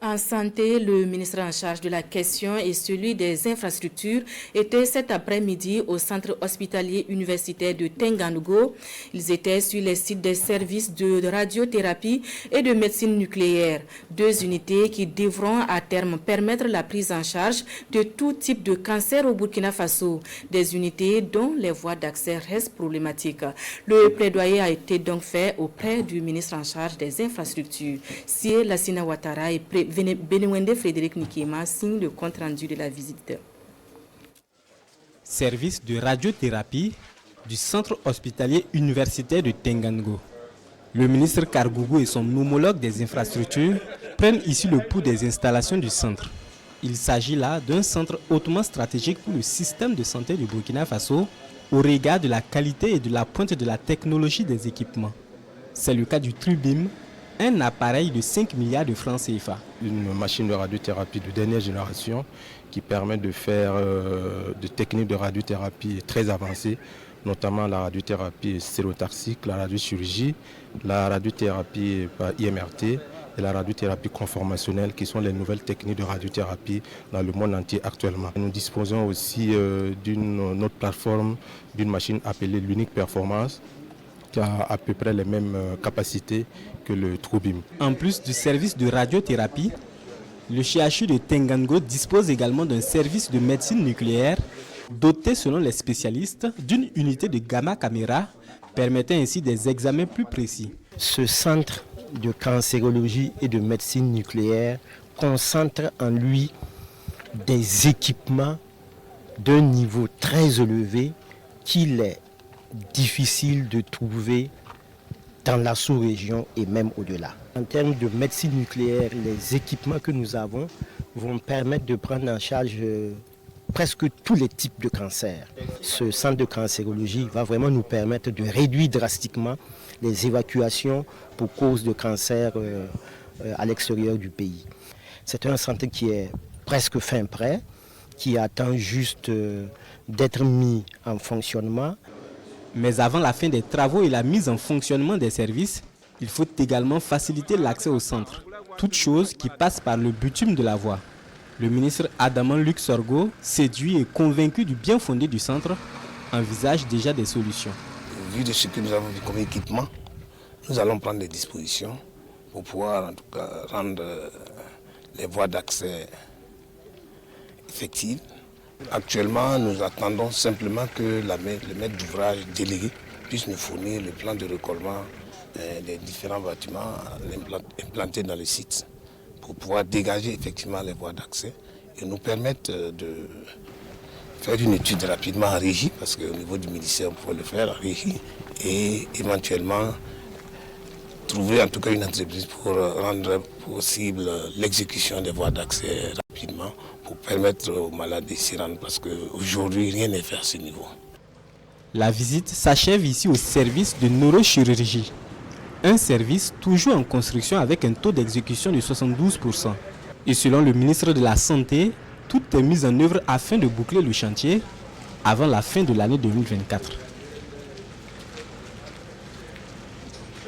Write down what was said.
En santé, le ministre en charge de la question et celui des infrastructures étaient cet après-midi au centre hospitalier universitaire de Tenganugo. Ils étaient sur les sites des services de radiothérapie et de médecine nucléaire, deux unités qui devront à terme permettre la prise en charge de tout type de cancer au Burkina Faso, des unités dont les voies d'accès restent problématiques. Le plaidoyer a été donc fait auprès du ministre en charge des infrastructures. Sié Lassina Ouattara et Benewende Frédéric Nikema signe le compte rendu de la visite. Service de radiothérapie du centre hospitalier universitaire de Tenganugo. Le ministre Kargougou et son homologue des infrastructures prennent ici le pouls des installations du centre. Il s'agit là d'un centre hautement stratégique pour le système de santé du Burkina Faso au regard de la qualité et de la pointe de la technologie des équipements. C'est le cas du Trubim, un appareil de 5 milliards de francs CFA. Une machine de radiothérapie de dernière génération qui permet de faire des techniques de radiothérapie très avancées, notamment la radiothérapie stéréotaxique, la radiochirurgie, la radiothérapie par IMRT et la radiothérapie conformationnelle qui sont les nouvelles techniques de radiothérapie dans le monde entier actuellement. Nous disposons aussi d'une autre plateforme, d'une machine appelée l'Unique Performance, qui a à peu près les mêmes capacités que le Trubim. En plus du service de radiothérapie, le CHU de Tenganugo dispose également d'un service de médecine nucléaire doté selon les spécialistes d'une unité de gamma caméra permettant ainsi des examens plus précis. Ce centre de cancérologie et de médecine nucléaire concentre en lui des équipements d'un niveau très élevé qu'il est difficile de trouver dans la sous-région et même au-delà. En termes de médecine nucléaire, les équipements que nous avons vont permettre de prendre en charge presque tous les types de cancers. Ce centre de cancérologie va vraiment nous permettre de réduire drastiquement les évacuations pour cause de cancer à l'extérieur du pays. C'est un centre qui est presque fin prêt, qui attend juste d'être mis en fonctionnement. Mais avant la fin des travaux et la mise en fonctionnement des services, il faut également faciliter l'accès au centre, toute chose qui passe par le bitume de la voie. Le ministre Adaman Luc Sorgo, séduit et convaincu du bien fondé du centre, envisage déjà des solutions. Vu de ce que nous avons vu comme équipement, nous allons prendre des dispositions pour pouvoir en tout cas rendre les voies d'accès effectives. Actuellement, nous attendons simplement que le maître d'ouvrage délégué puisse nous fournir le plan de recollement des différents bâtiments implantés dans le site pour pouvoir dégager effectivement les voies d'accès et nous permettre de faire une étude rapidement en régie, parce qu'au niveau du ministère, on peut le faire en régie, et éventuellement trouver en tout cas une entreprise pour rendre possible l'exécution des voies d'accès rapidement, pour permettre aux malades de s'y rendre, parce qu'aujourd'hui, rien n'est fait à ce niveau. La visite s'achève ici au service de neurochirurgie. Un service toujours en construction avec un taux d'exécution de 72%. Et selon le ministre de la Santé, tout est mis en œuvre afin de boucler le chantier avant la fin de l'année 2024.